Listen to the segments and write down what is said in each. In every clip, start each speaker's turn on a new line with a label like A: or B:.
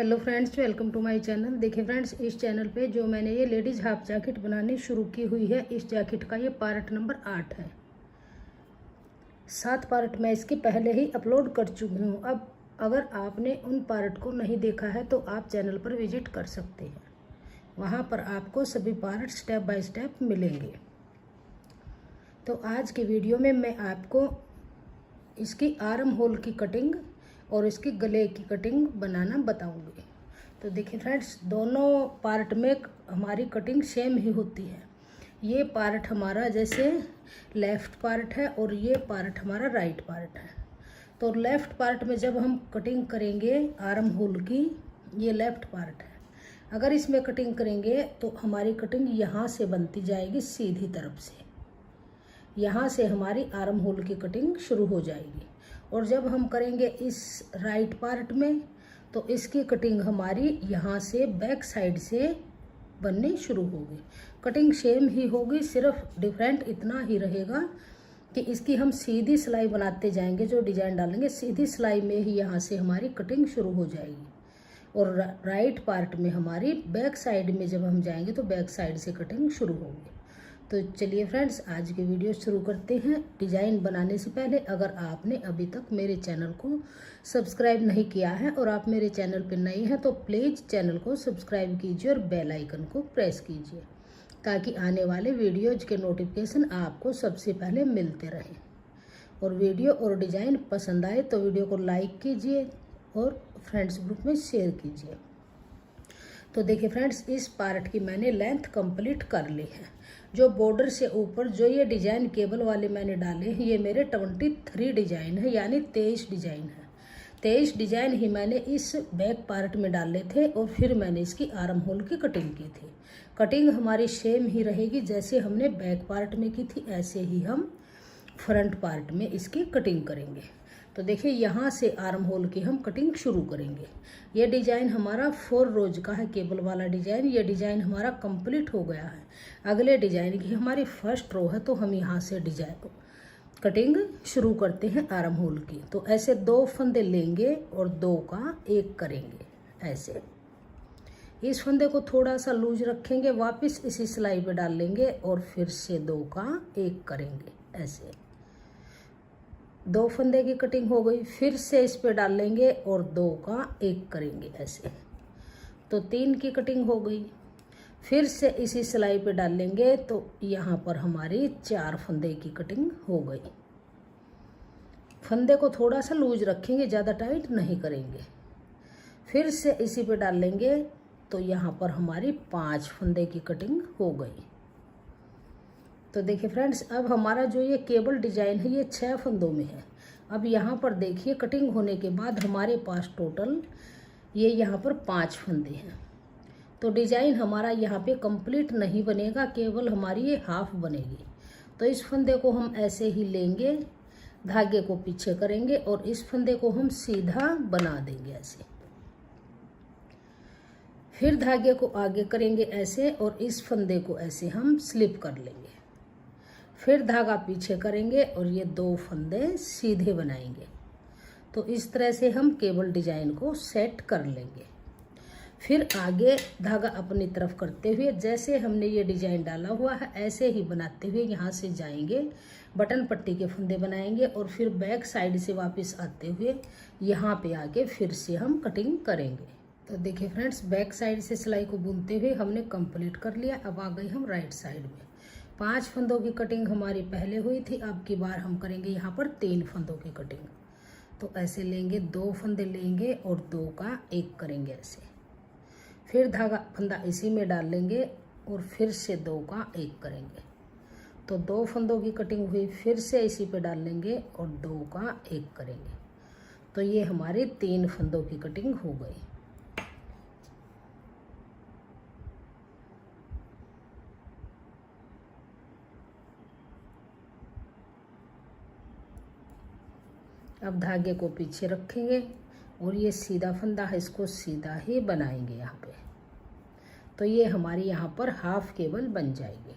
A: Hello friends, welcome to my channel. देखिए friends, इस channel पे जो मैंने ये लेडीज़ हाफ जैकेट बनानी शुरू की हुई है, इस जैकेट का ये पार्ट नंबर 8 है। 7 पार्ट मैं इसके पहले ही अपलोड कर चुकी हूँ। अब अगर आपने उन पार्ट को नहीं देखा है तो आप चैनल पर विजिट कर सकते हैं। वहाँ पर आपको सभी पार्ट स्टेप बाय स्टेप मिलेंगे। तो आज के वीडियो में मैं आपको इसकी आर्म होल की कटिंग और इसकी गले की कटिंग बनाना बताऊंगी। तो देखिए फ्रेंड्स, दोनों पार्ट में हमारी कटिंग सेम ही होती है। ये पार्ट हमारा जैसे लेफ़्ट पार्ट है और ये पार्ट हमारा राइट पार्ट है। तो लेफ़्ट पार्ट में जब हम कटिंग करेंगे आर्म होल की, ये लेफ़्ट पार्ट है, अगर इसमें कटिंग करेंगे तो हमारी कटिंग यहाँ से बनती जाएगी सीधी तरफ से। यहाँ से हमारी आर्म होल की कटिंग शुरू हो जाएगी। और जब हम करेंगे इस राइट पार्ट में तो इसकी कटिंग हमारी यहाँ से बैक साइड से बननी शुरू होगी। कटिंग सेम ही होगी, सिर्फ डिफरेंट इतना ही रहेगा कि इसकी हम सीधी सिलाई बनाते जाएंगे। जो डिजाइन डालेंगे सीधी सिलाई में ही यहाँ से हमारी कटिंग शुरू हो जाएगी। और राइट पार्ट में हमारी बैक साइड में जब हम जाएंगे तो बैक साइड से कटिंग शुरू होगी। तो चलिए फ्रेंड्स, आज की वीडियो शुरू करते हैं। डिज़ाइन बनाने से पहले अगर आपने अभी तक मेरे चैनल को सब्सक्राइब नहीं किया है और आप मेरे चैनल पर नए हैं तो प्लीज़ चैनल को सब्सक्राइब कीजिए और बेल आइकन को प्रेस कीजिए ताकि आने वाले वीडियोज के नोटिफिकेशन आपको सबसे पहले मिलते रहें। और वीडियो और डिज़ाइन पसंद आए तो वीडियो को लाइक कीजिए और फ्रेंड्स ग्रुप में शेयर कीजिए। तो देखिए फ्रेंड्स, इस पार्ट की मैंने लेंथ कंप्लीट कर ली है। जो बॉर्डर से ऊपर जो ये डिजाइन केबल वाले मैंने डाले हैं, ये मेरे 23 डिजाइन है, यानी 23 डिजाइन है। 23 डिजाइन ही मैंने इस बैक पार्ट में डाले थे और फिर मैंने इसकी आर्म होल की कटिंग की थी। कटिंग हमारी सेम ही रहेगी, जैसे हमने बैक पार्ट में की थी ऐसे ही हम फ्रंट पार्ट में इसकी कटिंग करेंगे। तो देखिए, यहाँ से आर्म होल की हम कटिंग शुरू करेंगे। ये डिज़ाइन हमारा 4 रोज का है, केबल वाला डिज़ाइन। ये डिज़ाइन हमारा कंप्लीट हो गया है। अगले डिज़ाइन की हमारी फर्स्ट रो है, तो हम यहाँ से डिजाइन कटिंग शुरू करते हैं आर्म होल की। तो ऐसे 2 फंदे लेंगे और 2 का 1 करेंगे ऐसे। इस फंदे को थोड़ा सा लूज रखेंगे, वापस इसी सिलाई पे डाल लेंगे और फिर से 2 का 1 करेंगे ऐसे। 2 फंदे की कटिंग हो गई, फिर से इस पे डाल लेंगे और 2 का 1 करेंगे ऐसे। तो 3 की कटिंग हो गई, फिर से इसी सिलाई पे डाल लेंगे तो यहाँ पर हमारी 4 फंदे की कटिंग हो गई। फंदे को थोड़ा सा लूज रखेंगे, ज़्यादा टाइट नहीं करेंगे। फिर से इसी पे डाल लेंगे तो यहाँ पर हमारी 5 फंदे की कटिंग हो गई। तो देखिए फ्रेंड्स, अब हमारा जो ये केबल डिजाइन है ये 6 फंदों में है। अब यहाँ पर देखिए, कटिंग होने के बाद हमारे पास टोटल ये यहाँ पर 5 फंदे हैं। तो डिजाइन हमारा यहाँ पे कंप्लीट नहीं बनेगा, केवल हमारी ये हाफ बनेगी। तो इस फंदे को हम ऐसे ही लेंगे, धागे को पीछे करेंगे और इस फंदे को हम सीधा बना देंगे ऐसे। फिर धागे को आगे करेंगे ऐसे और इस फंदे को ऐसे हम स्लिप कर लेंगे। फिर धागा पीछे करेंगे और ये 2 फंदे सीधे बनाएंगे। तो इस तरह से हम केबल डिजाइन को सेट कर लेंगे। फिर आगे धागा अपनी तरफ करते हुए जैसे हमने ये डिजाइन डाला हुआ है ऐसे ही बनाते हुए यहाँ से जाएंगे, बटन पट्टी के फंदे बनाएंगे और फिर बैक साइड से वापस आते हुए यहाँ पे आके फिर से हम कटिंग करेंगे। तो देखिए फ्रेंड्स, बैक साइड से सिलाई को बुनते हुए हमने कंप्लीट कर लिया। अब आ गए हम राइट साइड में। 5 फंदों की कटिंग हमारी पहले हुई थी, अब की बार हम करेंगे यहाँ पर 3 फंदों की कटिंग। तो ऐसे लेंगे, 2 फंदे लेंगे और 2 का 1 करेंगे ऐसे। फिर धागा फंदा इसी में डाल लेंगे और फिर से 2 का 1 करेंगे। तो 2 फंदों की कटिंग हुई, फिर से इसी पे डाल लेंगे और 2 का 1 करेंगे। तो ये हमारी 3 फंदों की कटिंग हो गई। अब धागे को पीछे रखेंगे और ये सीधा फंदा है, इसको सीधा ही बनाएंगे यहाँ पे। तो ये हमारी यहाँ पर हाफ केबल बन जाएगी।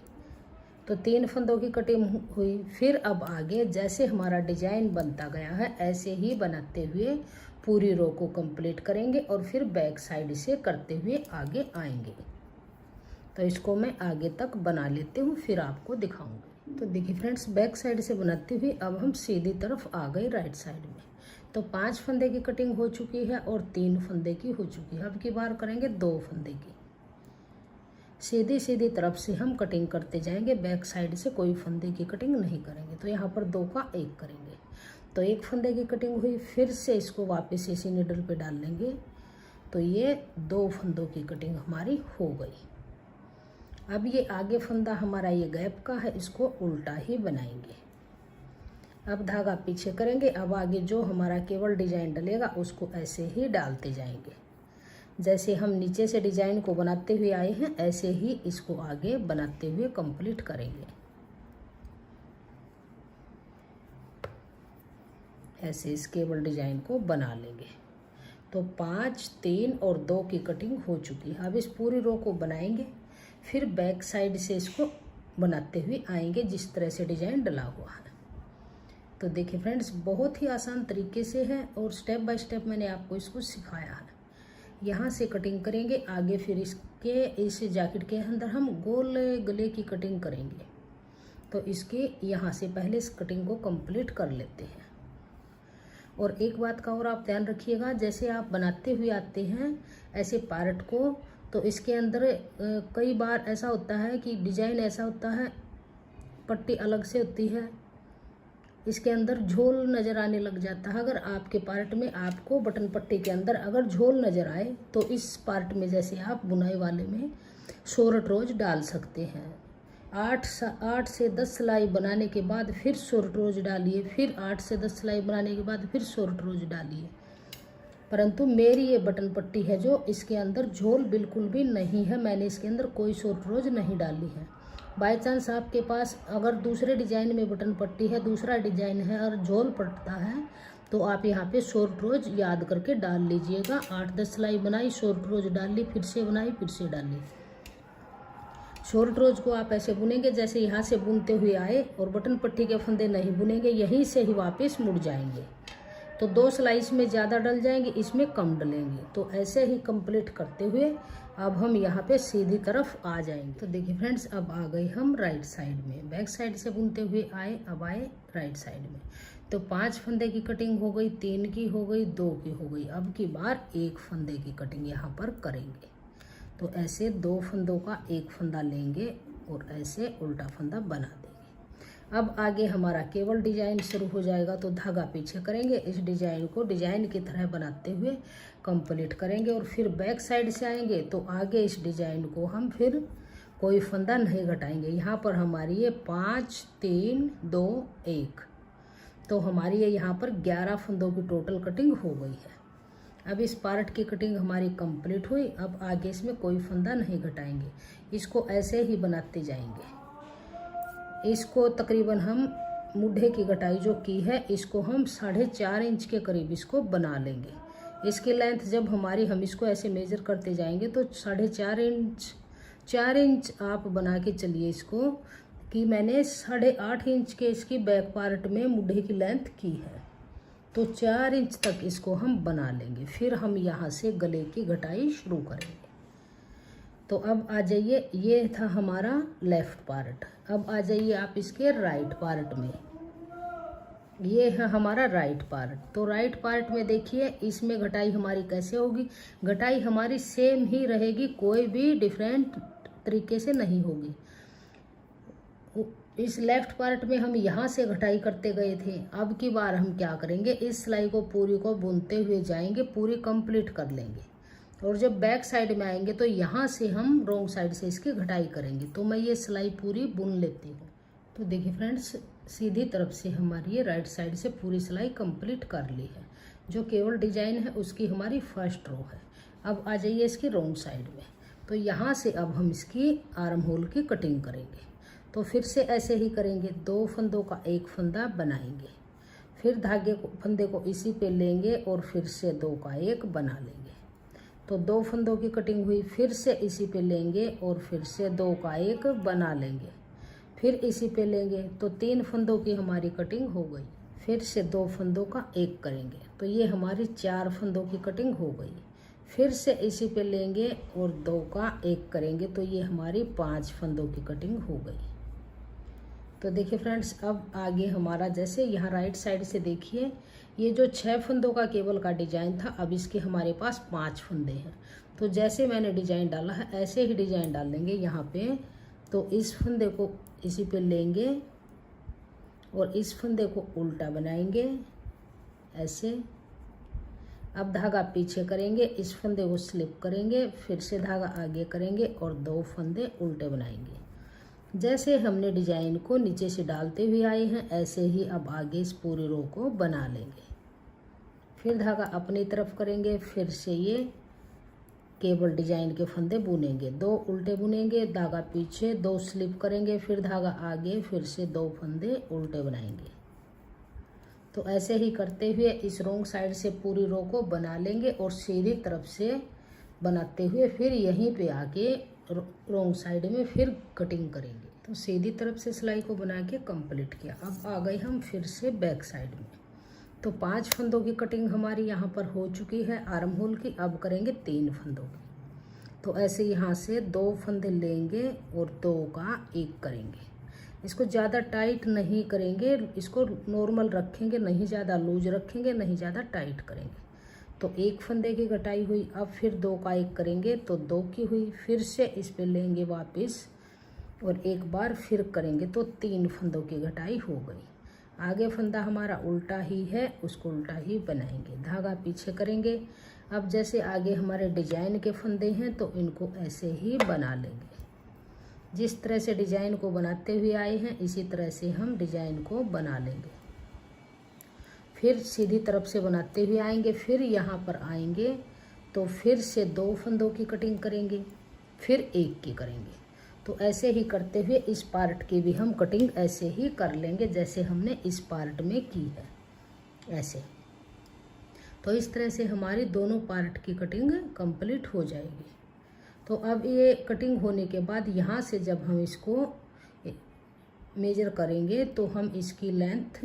A: तो 3 फंदों की कटिंग हुई। फिर अब आगे जैसे हमारा डिजाइन बनता गया है ऐसे ही बनाते हुए पूरी रो को कंप्लीट करेंगे और फिर बैक साइड से करते हुए आगे आएंगे। तो इसको मैं आगे तक बना लेती हूँ, फिर आपको दिखाऊंगी। तो देखिए फ्रेंड्स, बैक साइड से बनाते हुए अब हम सीधी तरफ आ गए राइट साइड में। तो 5 फंदे की कटिंग हो चुकी है और 3 फंदे की हो चुकी है। अब की बार करेंगे 2 फंदे की। सीधी सीधी तरफ से हम कटिंग करते जाएंगे, बैक साइड से कोई फंदे की कटिंग नहीं करेंगे। तो यहाँ पर 2 का 1 करेंगे। तो 1 फंदे की कटिंग हुई, फिर से इसको वापस इसी नीडल पे डाल लेंगे। तो ये 2 फंदों की कटिंग हमारी हो गई। अब ये आगे फंदा हमारा ये गैप का है, इसको उल्टा ही बनाएंगे। अब धागा पीछे करेंगे। अब आगे जो हमारा केवल डिजाइन डलेगा उसको ऐसे ही डालते जाएंगे। जैसे हम नीचे से डिजाइन को बनाते हुए आए हैं, ऐसे ही इसको आगे बनाते हुए कंप्लीट करेंगे। ऐसे इस केवल डिजाइन को बना लेंगे। तो 5, 3 और 2 की कटिंग हो चुकी है। अब इस पूरी रो को बनाएंगे, फिर बैक साइड से इसको बनाते हुए आएंगे जिस तरह से डिजाइन डला हुआ है। तो देखिए फ्रेंड्स, बहुत ही आसान तरीके से है और स्टेप बाय स्टेप मैंने आपको इसको सिखाया है। यहाँ से कटिंग करेंगे आगे, फिर इस जैकेट के अंदर हम गोल गले की कटिंग करेंगे। तो इसके यहाँ से पहले इस कटिंग को कंप्लीट कर लेते हैं। और एक बात का और आप ध्यान रखिएगा, जैसे आप बनाते हुए आते हैं ऐसे पार्ट को, तो इसके अंदर कई बार ऐसा होता है कि डिजाइन ऐसा होता है, पट्टी अलग से होती है, इसके अंदर झोल नज़र आने लग जाता है। अगर आपके पार्ट में आपको बटन पट्टी के अंदर अगर झोल नज़र आए तो इस पार्ट में जैसे आप बुनाई वाले में शॉर्ट रोज डाल सकते हैं। 8 से 10 सिलाई बनाने के बाद फिर शॉर्ट रोज डालिए, फिर 8 से 10 सिलाई बनाने के बाद फिर शॉर्ट रोज डालिए। परंतु मेरी ये बटन पट्टी है जो इसके अंदर झोल बिल्कुल भी नहीं है, मैंने इसके अंदर कोई शॉर्ट रोज नहीं डाली है। बाय चांस आपके पास अगर दूसरे डिजाइन में बटन पट्टी है, दूसरा डिजाइन है और झोल पड़ता है, तो आप यहाँ पे शॉर्ट रोज याद करके डाल लीजिएगा। 8-10 सिलाई बनाई, शॉर्ट रोज डाल ली, फिर से बनाई, फिर से डाल ली। शॉर्ट रोज को आप ऐसे बुनेंगे जैसे यहाँ से बुनते हुए आए, और बटन पट्टी के फंदे नहीं बुनेंगे, यहीं से ही वापस मुड़ जाएंगे। तो 2 सिलाई इसमें ज़्यादा डल जाएंगे, इसमें कम डलेंगे। तो ऐसे ही कंप्लीट करते हुए अब हम यहाँ पे सीधी तरफ आ जाएंगे। तो देखिए फ्रेंड्स, अब आ गए हम राइट साइड में। बैक साइड से बुनते हुए आए, अब आए राइट साइड में। तो 5 फंदे की कटिंग हो गई, 3 की हो गई, 2 की हो गई। अब की बार 1 फंदे की कटिंग यहाँ पर करेंगे। तो ऐसे 2 फंदों का 1 फंदा लेंगे और ऐसे उल्टा फंदा बना देंगे। अब आगे हमारा केवल डिजाइन शुरू हो जाएगा। तो धागा पीछे करेंगे, इस डिजाइन को डिजाइन की तरह बनाते हुए कंप्लीट करेंगे और फिर बैक साइड से आएंगे। तो आगे इस डिजाइन को हम फिर कोई फंदा नहीं घटाएंगे। यहाँ पर हमारी ये 5, 3, 2, 1, तो हमारी ये यहाँ पर 11 फंदों की टोटल कटिंग हो गई है। अब इस पार्ट की कटिंग हमारी कंप्लीट हुई। अब आगे इसमें कोई फंदा नहीं घटाएंगे, इसको ऐसे ही बनाते जाएंगे। इसको तकरीबन हम मुड्ढे की घटाई जो की है, इसको हम 4.5 इंच के करीब इसको बना लेंगे। इसकी लेंथ जब हमारी, हम इसको ऐसे मेजर करते जाएंगे तो 4.5 इंच, 4 इंच आप बना के चलिए इसको, कि मैंने 8.5 इंच के इसकी बैक पार्ट में मुड्ढे की लेंथ की है। तो 4 इंच तक इसको हम बना लेंगे। फिर हम यहाँ से गले की घटाई शुरू करेंगे। तो अब आ जाइए, ये था हमारा लेफ्ट पार्ट। अब आ जाइए आप इसके राइट पार्ट में। ये है हमारा राइट पार्ट। तो राइट पार्ट में देखिए, इसमें घटाई हमारी कैसे होगी। घटाई हमारी सेम ही रहेगी, कोई भी डिफरेंट तरीके से नहीं होगी। इस लेफ्ट पार्ट में हम यहाँ से घटाई करते गए थे। अब की बार हम क्या करेंगे, इस सिलाई को पूरी को बुनते हुए जाएंगे, पूरी कंप्लीट कर लेंगे। और जब बैक साइड में आएंगे तो यहाँ से हम रॉन्ग साइड से इसकी घटाई करेंगे। तो मैं ये सिलाई पूरी बुन लेती हूँ। तो देखिए फ्रेंड्स, सीधी तरफ से हमारी ये राइट साइड से पूरी सिलाई कंप्लीट कर ली है। जो केवल डिजाइन है उसकी हमारी फर्स्ट रो है। अब आ जाइए इसकी रॉन्ग साइड में। तो यहाँ से अब हम इसकी आर्म होल की कटिंग करेंगे। तो फिर से ऐसे ही करेंगे, 2 फंदों का 1 फंदा बनाएंगे, फिर धागे को, फंदे को इसी पे लेंगे और फिर से 2 का 1 बना लेंगे। तो 2 फंदों की कटिंग हुई, फिर से इसी पे लेंगे और फिर से 2 का 1 बना लेंगे, फिर इसी पे लेंगे। तो 3 फंदों की हमारी कटिंग हो गई। फिर से 2 फंदों का 1 करेंगे। तो तो ये हमारी 4 फंदों की कटिंग हो गई। फिर से इसी पे लेंगे और 2 का 1 करेंगे, तो ये हमारी 5 फंदों की कटिंग हो गई। तो देखिए फ्रेंड्स, अब आगे हमारा जैसे यहाँ राइट साइड से देखिए, ये जो 6 फंदों का केबल का डिजाइन था, अब इसके हमारे पास 5 फंदे हैं। तो जैसे मैंने डिजाइन डाला है ऐसे ही डिजाइन डाल देंगे यहाँ पे। तो इस फंदे को इसी पे लेंगे और इस फंदे को उल्टा बनाएंगे ऐसे। अब धागा पीछे करेंगे, इस फंदे को स्लिप करेंगे, फिर से धागा आगे करेंगे और 2 फंदे उल्टे बनाएंगे। जैसे हमने डिजाइन को नीचे से डालते हुए आए हैं, ऐसे ही अब आगे इस पूरी रो को बना लेंगे। फिर धागा अपनी तरफ करेंगे, फिर से ये केबल डिजाइन के फंदे बुनेंगे, 2 उल्टे बुनेंगे, धागा पीछे, 2 स्लिप करेंगे, फिर धागा आगे, फिर से 2 फंदे उल्टे बनाएंगे। तो ऐसे ही करते हुए इस रोंग साइड से पूरी रो को बना लेंगे और सीधी तरफ से बनाते हुए फिर यहीं पे आके रोंग साइड में फिर कटिंग करेंगे। तो सीधी तरफ से सिलाई को बना के कंप्लीट किया। अब आ गए हम फिर से बैक साइड में। तो 5 फंदों की कटिंग हमारी यहाँ पर हो चुकी है आर्म होल की। अब करेंगे 3 फंदों की। तो ऐसे यहाँ से 2 फंदे लेंगे और 2 का 1 करेंगे। इसको ज़्यादा टाइट नहीं करेंगे, इसको नॉर्मल रखेंगे, नहीं ज़्यादा लूज रखेंगे, नहीं ज़्यादा टाइट करेंगे। तो 1 फंदे की कटाई हुई। अब फिर 2 का 1 करेंगे तो 2 की हुई। फिर से इस पे लेंगे वापस और एक बार फिर करेंगे तो 3 फंदों की कटाई हो गई। आगे फंदा हमारा उल्टा ही है, उसको उल्टा ही बनाएंगे, धागा पीछे करेंगे। अब जैसे आगे हमारे डिजाइन के फंदे हैं तो इनको ऐसे ही बना लेंगे। जिस तरह से डिजाइन को बनाते हुए आए हैं इसी तरह से हम डिजाइन को बना लेंगे। फिर सीधी तरफ से बनाते हुए आएंगे, फिर यहाँ पर आएंगे तो फिर से 2 फंदों की कटिंग करेंगे, फिर 1 की करेंगे। तो ऐसे ही करते हुए इस पार्ट की भी हम कटिंग ऐसे ही कर लेंगे जैसे हमने इस पार्ट में की है ऐसे। तो इस तरह से हमारी दोनों पार्ट की कटिंग कंप्लीट हो जाएगी। तो अब ये कटिंग होने के बाद यहाँ से जब हम इसको मेजर करेंगे तो हम इसकी लेंथ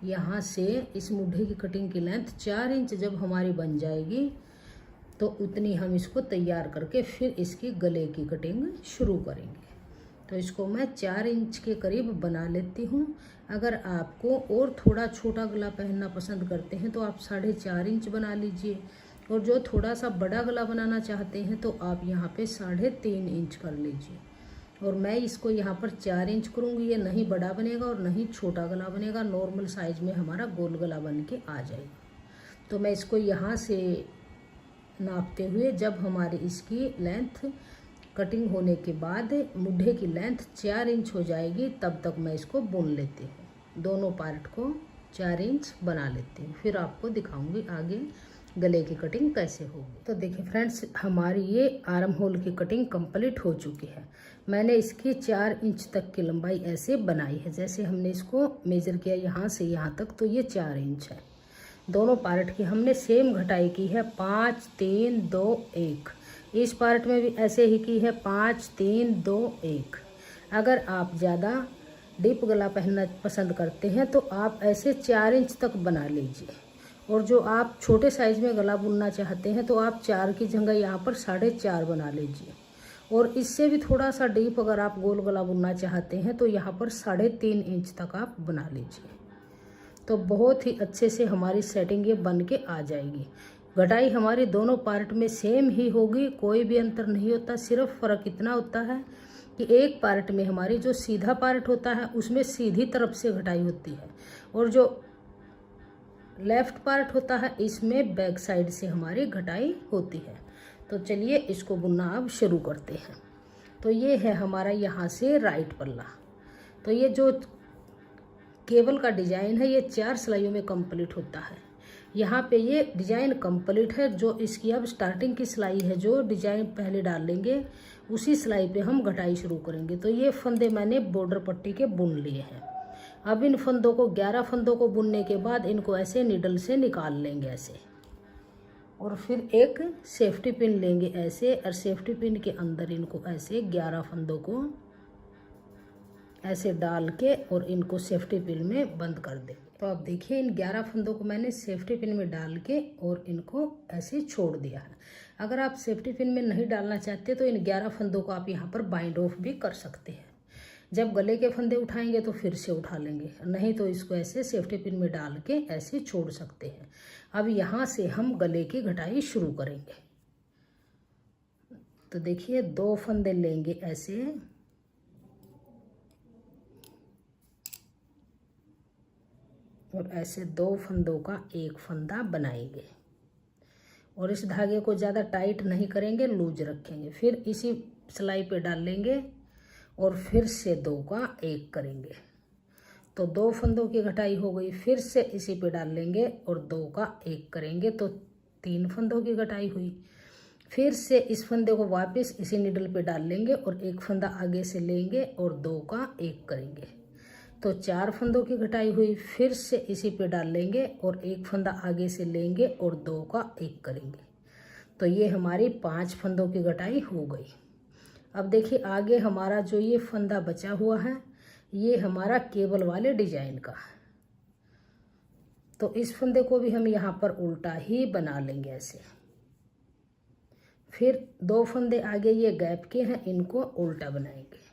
A: यहाँ से इस मुट्ठी की कटिंग की लेंथ 4 इंच जब हमारी बन जाएगी तो उतनी हम इसको तैयार करके फिर इसकी गले की कटिंग शुरू करेंगे। तो इसको मैं 4 इंच के करीब बना लेती हूँ। अगर आपको और थोड़ा छोटा गला पहनना पसंद करते हैं तो आप 4.5 इंच बना लीजिए, और जो थोड़ा सा बड़ा गला बनाना चाहते हैं तो आप यहाँ पे 3.5 इंच कर लीजिए। और मैं इसको यहाँ पर 4 इंच करूँगी। ये नहीं बड़ा बनेगा और नहीं छोटा गला बनेगा, नॉर्मल साइज में हमारा गोल गला बन के आ जाएगा। तो मैं इसको यहाँ से नापते हुए जब हमारी इसकी लेंथ कटिंग होने के बाद मुड्ढे की लेंथ 4 इंच हो जाएगी तब तक मैं इसको बुन लेती हूँ। दोनों पार्ट को 4 इंच बना लेती हूँ, फिर आपको दिखाऊंगी आगे गले की कटिंग कैसे होगी। तो देखिए फ्रेंड्स, हमारी ये आर्म होल की कटिंग कंप्लीट हो चुकी है। मैंने इसकी 4 इंच तक की लंबाई ऐसे बनाई है। जैसे हमने इसको मेजर किया यहाँ से यहाँ तक तो ये 4 इंच है। दोनों पार्ट की हमने सेम घटाई की है 5 3 2 1। इस पार्ट में भी ऐसे ही की है 5 3 2 1। अगर आप ज़्यादा डीप गला पहनना पसंद करते हैं तो आप ऐसे 4 इंच तक बना लीजिए, और जो आप छोटे साइज में गला बुनना चाहते हैं तो आप 4 की जगह यहाँ पर 4.5 बना लीजिए। और इससे भी थोड़ा सा डीप अगर आप गोल गला बुनना चाहते हैं तो यहाँ पर 3.5 इंच तक आप बना लीजिए। तो बहुत ही अच्छे से हमारी सेटिंग ये बन के आ जाएगी। घटाई हमारी दोनों पार्ट में सेम ही होगी, कोई भी अंतर नहीं होता। सिर्फ फ़र्क इतना होता है कि एक पार्ट में हमारी जो सीधा पार्ट होता है उसमें सीधी तरफ से घटाई होती है, और जो लेफ्ट पार्ट होता है इसमें बैक साइड से हमारी घटाई होती है। तो चलिए इसको बुनना अब शुरू करते हैं। तो ये है हमारा यहाँ से राइट पल्ला। तो ये जो केबल का डिजाइन है ये 4 सिलाइयों में कंप्लीट होता है। यहाँ पे ये डिजाइन कंप्लीट है। जो इसकी अब स्टार्टिंग की सिलाई है, जो डिजाइन पहले डाल लेंगे उसी सिलाई पे हम घटाई शुरू करेंगे। तो ये फंदे मैंने बॉर्डर पट्टी के बुन लिए हैं। अब इन फंदों को 11 फंदों को बुनने के बाद इनको ऐसे निडल से निकाल लेंगे ऐसे, और फिर एक सेफ्टी पिन लेंगे ऐसे, और सेफ्टी पिन के अंदर इनको ऐसे 11 फंदों को ऐसे डाल के और इनको सेफ्टी पिन में बंद कर देंगे। तो अब देखिए इन 11 फंदों को मैंने सेफ्टी पिन में डाल के और इनको ऐसे छोड़ दिया है। अगर आप सेफ्टी पिन में नहीं डालना चाहते तो इन 11 फंदों को आप यहाँ पर बाइंड ऑफ भी कर सकते हैं। जब गले के फंदे उठाएंगे तो फिर से उठा लेंगे, नहीं तो इसको ऐसे सेफ्टी पिन में डाल के ऐसे छोड़ सकते हैं। अब यहाँ से हम गले की घटाई शुरू करेंगे। तो देखिए 2 फंदे लेंगे ऐसे, और ऐसे 2 फंदों का एक फंदा बनाएंगे और इस धागे को ज़्यादा टाइट नहीं करेंगे, लूज रखेंगे। फिर इसी सिलाई पे डाल लेंगे और फिर से 2 का एक करेंगे। तो 2 फंदों की घटाई हो गई। फिर से इसी पे डाल लेंगे और 2 का एक करेंगे तो 3 फंदों की घटाई हुई। फिर से इस फंदे को वापस इसी निडल पे डाल लेंगे और एक फंदा आगे से लेंगे और 2 का एक करेंगे तो 4 फंदों की घटाई हुई। फिर से इसी पे डाल लेंगे और एक फंदा आगे से लेंगे और 2 का एक करेंगे तो ये हमारी 5 फंदों की घटाई हो गई। अब देखिए आगे हमारा जो ये फंदा बचा हुआ है ये हमारा केबल वाले डिजाइन का है। तो इस फंदे को भी हम यहाँ पर उल्टा ही बना लेंगे ऐसे। फिर 2 फंदे आगे ये गैप के हैं, इनको उल्टा बनाएंगे।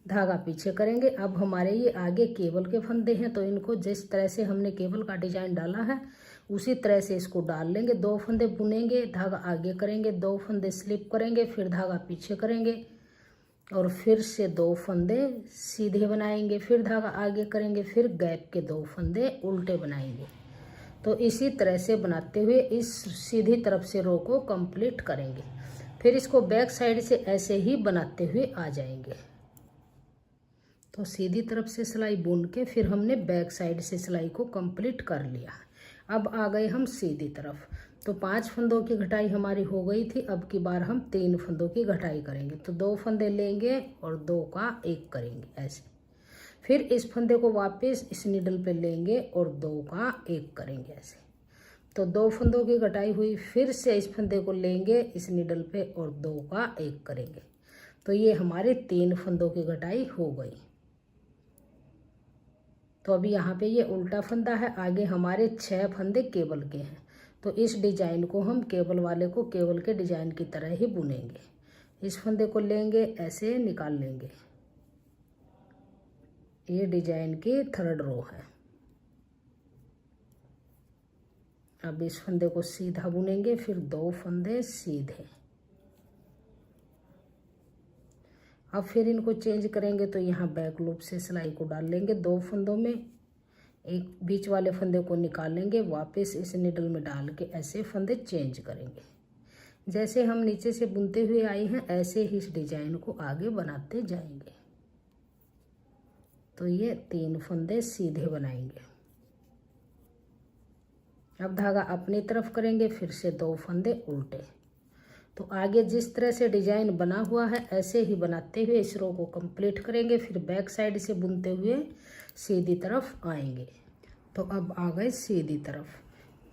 A: धागा पीछे करेंगे। अब हमारे ये आगे केबल के फंदे हैं तो इनको जिस तरह से हमने केबल का डिजाइन डाला है उसी तरह से इसको डाल लेंगे। 2 फंदे बुनेंगे, धागा आगे करेंगे, 2 फंदे स्लिप करेंगे, फिर धागा पीछे करेंगे और फिर से 2 फंदे सीधे बनाएंगे, फिर धागा आगे करेंगे, फिर गैप के 2 फंदे उल्टे बनाएंगे। तो इसी तरह से बनाते हुए इस सीधी तरफ से रो को कंप्लीट करेंगे। फिर इसको बैक साइड से ऐसे ही बनाते हुए आ जाएंगे। तो सीधी तरफ से सिलाई बुन के फिर हमने बैक साइड से सिलाई को कंप्लीट कर लिया। अब आ गए हम सीधी तरफ। तो 5 फंदों की घटाई हमारी हो गई थी। अब की बार हम 3 फंदों की घटाई करेंगे। तो 2 फंदे लेंगे और 2 का एक करेंगे ऐसे। फिर इस फंदे को वापस इस निडल पे लेंगे और 2 का एक करेंगे ऐसे। तो 2 फंदों की घटाई हुई। फिर से इस फंदे को लेंगे इस निडल पे और 2 का एक करेंगे। तो ये हमारे 3 फंदों की घटाई हो गई। तो अभी यहाँ पे ये उल्टा फंदा है, आगे हमारे 6 फंदे केबल के हैं। तो इस डिजाइन को हम केबल वाले को केबल के डिजाइन की तरह ही बुनेंगे। इस फंदे को लेंगे ऐसे निकाल लेंगे। ये डिजाइन की 3rd रो है। अब इस फंदे को सीधा बुनेंगे, फिर 2 फंदे सीधे। अब फिर इनको चेंज करेंगे तो यहाँ बैक लूप से सिलाई को डाल लेंगे 2 फंदों में। एक बीच वाले फंदे को निकालेंगे, वापस इस निडल में डाल के ऐसे फंदे चेंज करेंगे। जैसे हम नीचे से बुनते हुए आए हैं ऐसे ही इस डिजाइन को आगे बनाते जाएंगे। तो ये 3 फंदे सीधे बनाएंगे। अब धागा अपनी तरफ करेंगे, फिर से 2 फंदे उल्टे। तो आगे जिस तरह से डिजाइन बना हुआ है ऐसे ही बनाते हुए इस रो को कंप्लीट करेंगे। फिर बैक साइड से बुनते हुए सीधी तरफ आएंगे। तो अब आ गए सीधी तरफ।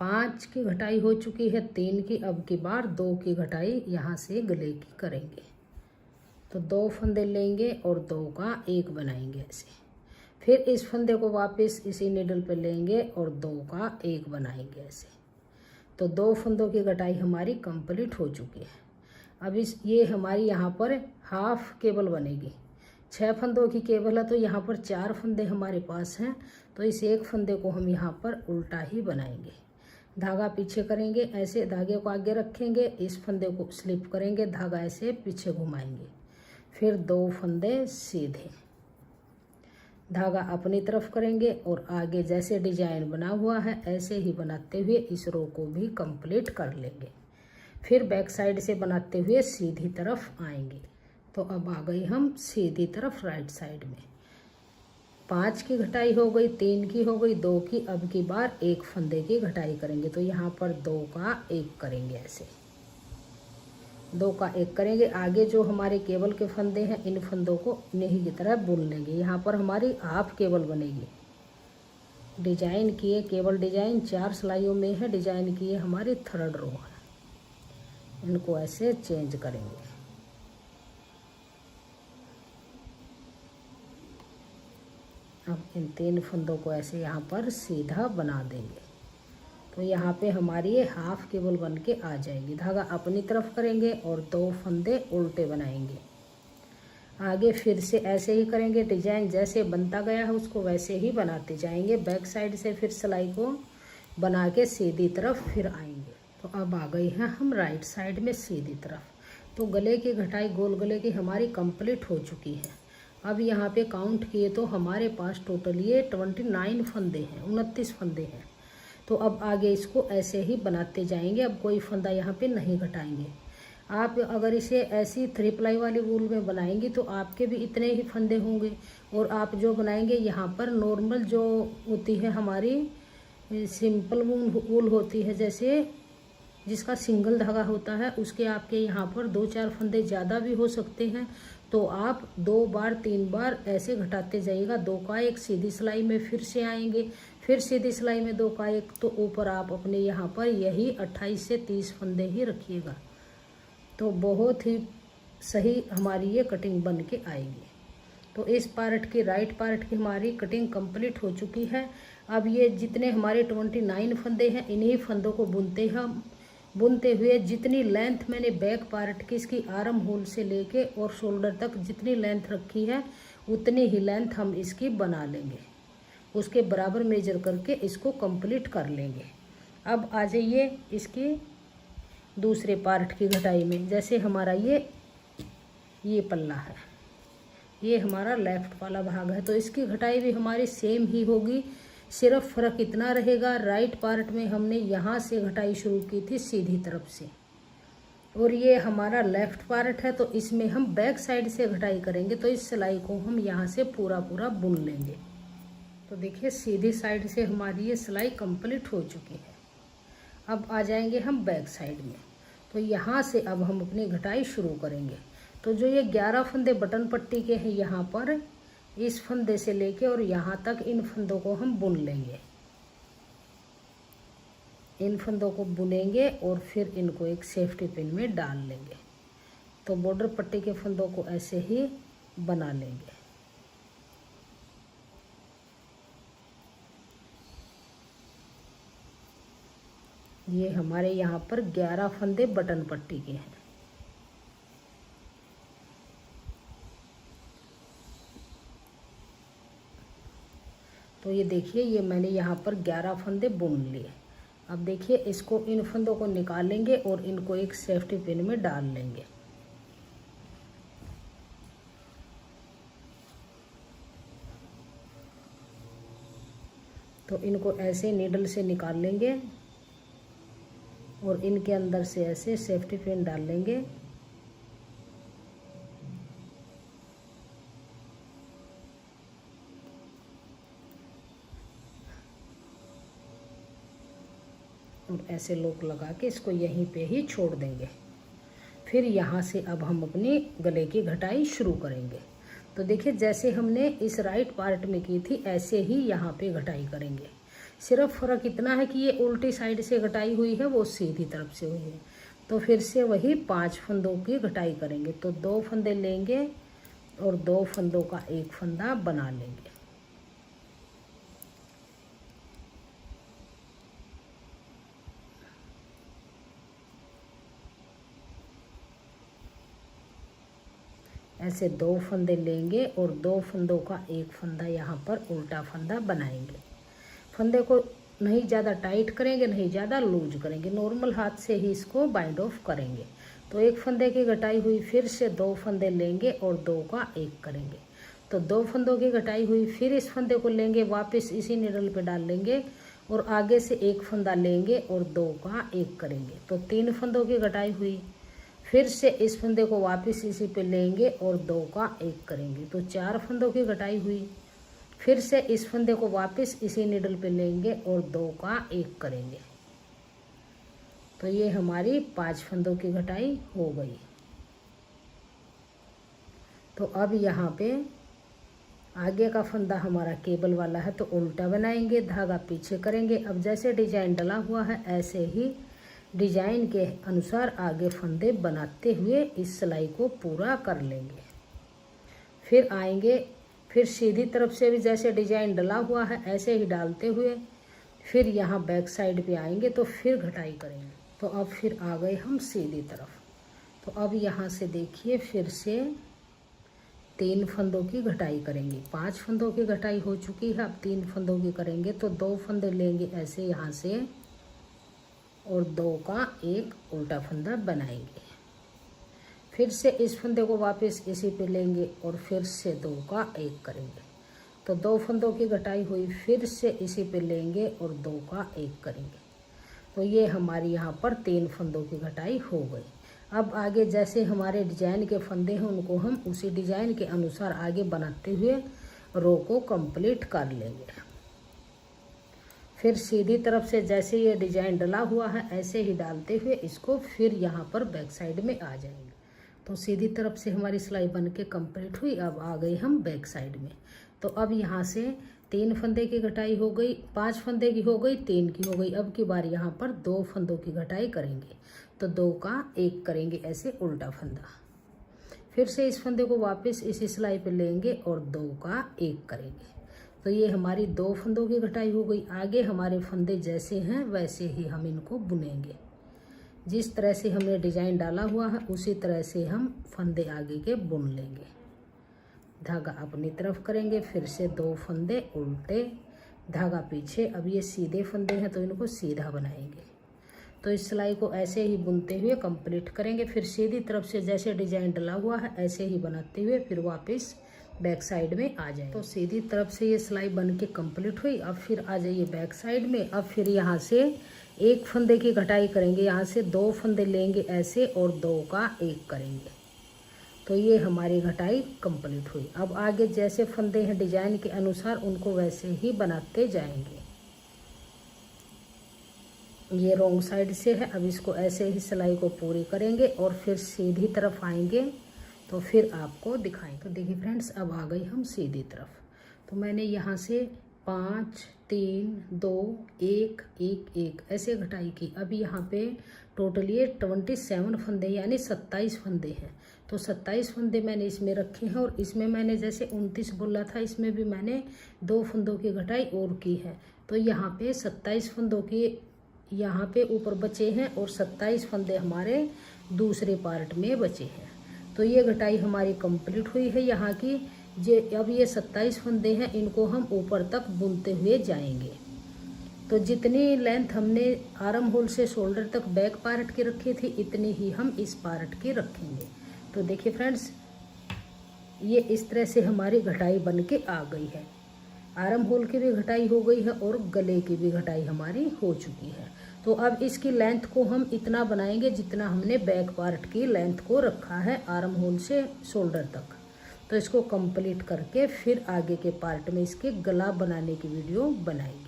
A: 5 की घटाई हो चुकी है, 3 की। अब की बार 2 की घटाई यहाँ से गले की करेंगे। तो 2 फंदे लेंगे और 2 का एक बनाएंगे ऐसे। फिर इस फंदे को वापस इसी निडल पे लेंगे और 2 का एक बनाएंगे ऐसे। तो 2 फंदों की घटाई हमारी कंप्लीट हो चुकी है। अब ये हमारी यहाँ पर हाफ केबल बनेगी। 6 फंदों की केबल है तो यहाँ पर 4 फंदे हमारे पास हैं। तो इस एक फंदे को हम यहाँ पर उल्टा ही बनाएंगे। धागा पीछे करेंगे ऐसे, धागे को आगे रखेंगे, इस फंदे को स्लिप करेंगे, धागा ऐसे पीछे घुमाएंगे, फिर 2 फंदे सीधे, धागा अपनी तरफ करेंगे और आगे जैसे डिजाइन बना हुआ है ऐसे ही बनाते हुए इस रो को भी कंप्लीट कर लेंगे। फिर बैक साइड से बनाते हुए सीधी तरफ आएंगे। तो अब आ गई हम सीधी तरफ राइट साइड में। 5 की घटाई हो गई, 3 की हो गई, 2 की। अब की बार 1 फंदे की घटाई करेंगे। तो यहाँ पर 2 का एक करेंगे ऐसे, 2 का एक करेंगे। आगे जो हमारे केबल के फंदे हैं इन फंदों को इन्हीं की तरह बुन लेंगे। यहाँ पर हमारी हाफ केबल बनेगी। डिजाइन किए केबल डिजाइन 4 सिलाइयों में है, डिजाइन किए हमारी 3rd रो है। इनको ऐसे चेंज करेंगे। अब इन 3 फंदों को ऐसे यहाँ पर सीधा बना देंगे। तो यहाँ पे हमारी ये हाफ केबल बन के आ जाएगी। धागा अपनी तरफ करेंगे और 2 फंदे उल्टे बनाएंगे। आगे फिर से ऐसे ही करेंगे। डिजाइन जैसे बनता गया है उसको वैसे ही बनाते जाएंगे। बैक साइड से फिर सिलाई को बना के सीधी तरफ फिर आएंगे। तो अब आ गई हैं हम राइट साइड में सीधी तरफ। तो गले की घटाई गोल गले की हमारी कंप्लीट हो चुकी है। अब यहाँ पे काउंट किए तो हमारे पास टोटल ये 29 फंदे हैं, 29 फंदे हैं। तो अब आगे इसको ऐसे ही बनाते जाएंगे। अब कोई फंदा यहाँ पे नहीं घटाएंगे। आप अगर इसे ऐसी 3 प्लाई वाली वूल में बनाएंगी तो आपके भी इतने ही फंदे होंगे। और आप जो बनाएंगे यहाँ पर नॉर्मल जो होती है हमारी सिंपल वूल होती है, जैसे जिसका सिंगल धागा होता है, उसके आपके यहाँ पर 2-4 फंदे ज़्यादा भी हो सकते हैं। तो आप 2 बार 3 बार ऐसे घटाते जाइएगा। 2 का 1 सीधी सिलाई में फिर से आएंगे, फिर सीधी सिलाई में 2 का 1। तो ऊपर आप अपने यहाँ पर यही 28 से 30 फंदे ही रखिएगा। तो बहुत ही सही हमारी ये कटिंग बन के आएगी। तो इस पार्ट की राइट पार्ट की हमारी कटिंग कंप्लीट हो चुकी है। अब ये जितने हमारे 29 फंदे हैं, इन्हीं फंदों को बुनते हुए जितनी लेंथ मैंने बैक पार्ट की इसकी आर्म होल से लेके और शोल्डर तक जितनी लेंथ रखी है उतनी ही लेंथ हम इसकी बना लेंगे। उसके बराबर मेजर करके इसको कंप्लीट कर लेंगे। अब आ जाइए इसकी दूसरे पार्ट की घटाई में। जैसे हमारा ये पल्ला है, ये हमारा लेफ्ट वाला भाग है, तो इसकी घटाई भी हमारी सेम ही होगी। सिर्फ फ़र्क इतना रहेगा, राइट पार्ट में हमने यहाँ से घटाई शुरू की थी सीधी तरफ से, और ये हमारा लेफ्ट पार्ट है तो इसमें हम बैक साइड से घटाई करेंगे। तो इस सिलाई को हम यहाँ से पूरा बुन लेंगे। तो देखिए सीधी साइड से हमारी ये सिलाई कंप्लीट हो चुकी है। अब आ जाएंगे हम बैक साइड में। तो यहाँ से अब हम अपनी घटाई शुरू करेंगे। तो जो ये 11 फंदे बटन पट्टी के हैं, यहाँ पर इस फंदे से लेके और यहाँ तक इन फंदों को हम बुन लेंगे। इन फंदों को बुनेंगे और फिर इनको एक सेफ्टी पिन में डाल लेंगे। तो बॉर्डर पट्टी के फंदों को ऐसे ही बना लेंगे। ये हमारे यहाँ पर 11 फंदे बटन पट्टी के हैं। तो ये देखिए, ये मैंने यहाँ पर 11 फंदे बुन लिए। अब देखिए इसको, इन फंदों को निकालेंगे और इनको एक सेफ्टी पिन में डाल लेंगे। तो इनको ऐसे नीडल से निकाल लेंगे और इनके अंदर से ऐसे सेफ्टी पिन डाल लेंगे। और ऐसे लॉक लगा के इसको यहीं पे ही छोड़ देंगे। फिर यहाँ से अब हम अपनी गले की घटाई शुरू करेंगे। तो देखिए जैसे हमने इस राइट पार्ट में की थी ऐसे ही यहाँ पे घटाई करेंगे। सिर्फ फ़र्क इतना है कि ये उल्टी साइड से घटाई हुई है, वो सीधी तरफ से हुई है। तो फिर से वही 5 फंदों की घटाई करेंगे। तो 2 फंदे लेंगे और 2 फंदों का एक फंदा बना लेंगे। ऐसे 2 फंदे लेंगे और 2 फंदों का एक फंदा यहाँ पर उल्टा फंदा बनाएंगे। फंदे को नहीं ज़्यादा टाइट करेंगे, नहीं ज़्यादा लूज करेंगे, नॉर्मल हाथ से ही इसको बाइंड ऑफ करेंगे। तो एक फंदे की घटाई हुई, फिर से 2 फंदे लेंगे और 2 का 1 करेंगे। तो 2 फंदों की घटाई हुई, फिर इस फंदे को लेंगे, वापस इसी निडल पे डाल लेंगे और आगे से 1 फंदा लेंगे और 2 का 1 करेंगे। तो 3 फंदों की घटाई हुई, फिर से इस फंदे को वापस इसी पे लेंगे और 2 का 1 करेंगे। तो 4 फंदों की घटाई हुई, फिर से इस फंदे को वापस इसी निडल पे लेंगे और 2 का 1 करेंगे। तो ये हमारी 5 फंदों की घटाई हो गई। तो अब यहाँ पे आगे का फंदा हमारा केबल वाला है तो उल्टा बनाएंगे, धागा पीछे करेंगे। अब जैसे डिजाइन डला हुआ है ऐसे ही डिजाइन के अनुसार आगे फंदे बनाते हुए इस सिलाई को पूरा कर लेंगे। फिर फिर सीधी तरफ से भी जैसे डिजाइन डला हुआ है ऐसे ही डालते हुए फिर यहाँ बैक साइड पे आएंगे तो फिर घटाई करेंगे। तो अब फिर आ गए हम सीधी तरफ। तो अब यहाँ से देखिए फिर से 3 फंदों की घटाई करेंगे। 5 फंदों की घटाई हो चुकी है, अब 3 फंदों की करेंगे। तो 2 फंदे लेंगे ऐसे यहाँ से और 2 का एक उल्टा फंदा बनाएंगे। फिर से इस फंदे को वापस इसी पे लेंगे और फिर से 2 का एक करेंगे। तो 2 फंदों की घटाई हुई, फिर से इसी पे लेंगे और 2 का एक करेंगे। तो ये हमारी यहाँ पर 3 फंदों की घटाई हो गई। अब आगे जैसे हमारे डिजाइन के फंदे हैं उनको हम उसी डिजाइन के अनुसार आगे बनाते हुए रो को कंप्लीट कर लेंगे। फिर सीधी तरफ से जैसे ये डिजाइन डला हुआ है ऐसे ही डालते हुए इसको फिर यहाँ पर बैक साइड में आ जाएंगे। तो सीधी तरफ से हमारी सिलाई बन के कम्प्लीट हुई। अब आ गई हम बैक साइड में। तो अब यहाँ से 3 फंदे की घटाई हो गई, 5 फंदे की हो गई, 3 की हो गई। अब की बार यहाँ पर 2 फंदों की घटाई करेंगे। तो 2 का एक करेंगे ऐसे उल्टा फंदा। फिर से इस फंदे को वापस इसी सिलाई पे लेंगे और 2 का एक करेंगे। तो ये हमारी 2 फंदों की घटाई हो गई। आगे हमारे फंदे जैसे हैं वैसे ही हम इनको बुनेंगे। जिस तरह से हमने डिजाइन डाला हुआ है उसी तरह से हम फंदे आगे के बुन लेंगे। धागा अपनी तरफ करेंगे, फिर से 2 फंदे उल्टे, धागा पीछे। अब ये सीधे फंदे हैं तो इनको सीधा बनाएंगे। तो इस सिलाई को ऐसे ही बुनते हुए कंप्लीट करेंगे। फिर सीधी तरफ से जैसे डिजाइन डला हुआ है ऐसे ही बनाते हुए फिर वापस बैक साइड में आ जाए। तो सीधी तरफ से ये सिलाई बन के कम्प्लीट हुई। अब फिर आ जाइए बैक साइड में। अब फिर यहाँ से 1 फंदे की घटाई करेंगे। यहाँ से 2 फंदे लेंगे ऐसे और 2 का एक करेंगे। तो ये हमारी घटाई कंप्लीट हुई। अब आगे जैसे फंदे हैं डिजाइन के अनुसार उनको वैसे ही बनाते जाएंगे। ये रॉन्ग साइड से है, अब इसको ऐसे ही सिलाई को पूरी करेंगे और फिर सीधी तरफ आएंगे तो फिर आपको दिखाएं। तो देखिए फ्रेंड्स, अब आ गई हम सीधी तरफ। तो मैंने यहाँ से 5 3 2 1 1 1 ऐसे घटाई की। अब यहाँ पे टोटल ये 27 फंदे यानी 27 फंदे हैं। तो 27 फंदे मैंने इसमें रखे हैं और इसमें मैंने जैसे 29 बोला था इसमें भी मैंने 2 फंदों की घटाई और की है। तो यहाँ पे 27 फंदों की यहाँ पे ऊपर बचे हैं और 27 फंदे हमारे दूसरे पार्ट में बचे हैं। तो ये घटाई हमारी कंप्लीट हुई है यहाँ की। अब ये 27 फंदे हैं, इनको हम ऊपर तक बुनते हुए जाएंगे। तो जितनी लेंथ हमने आर्म होल से शोल्डर तक बैक पार्ट की रखी थी इतनी ही हम इस पार्ट की रखेंगे। तो देखिए फ्रेंड्स, ये इस तरह से हमारी घटाई बन के आ गई है। आर्म होल की भी घटाई हो गई है और गले की भी घटाई हमारी हो चुकी है। तो अब इसकी लेंथ को हम इतना बनाएंगे जितना हमने बैक पार्ट की लेंथ को रखा है आर्म होल से शोल्डर तक। तो इसको कंप्लीट करके फिर आगे के पार्ट में इसके गला बनाने की वीडियो बनाएंगे।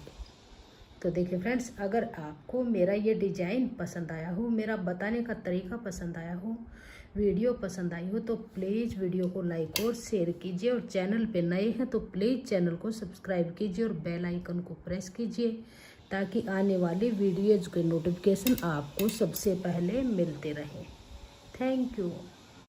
A: तो देखिए फ्रेंड्स, अगर आपको मेरा ये डिज़ाइन पसंद आया हो, मेरा बताने का तरीका पसंद आया हो, वीडियो पसंद आई हो तो प्लीज़ वीडियो को लाइक और शेयर कीजिए। और चैनल पे नए हैं तो प्लीज़ चैनल को सब्सक्राइब कीजिए और बेल आइकन को प्रेस कीजिए ताकि आने वाली वीडियोज़ के नोटिफिकेशन आपको सबसे पहले मिलते रहें। Thank you.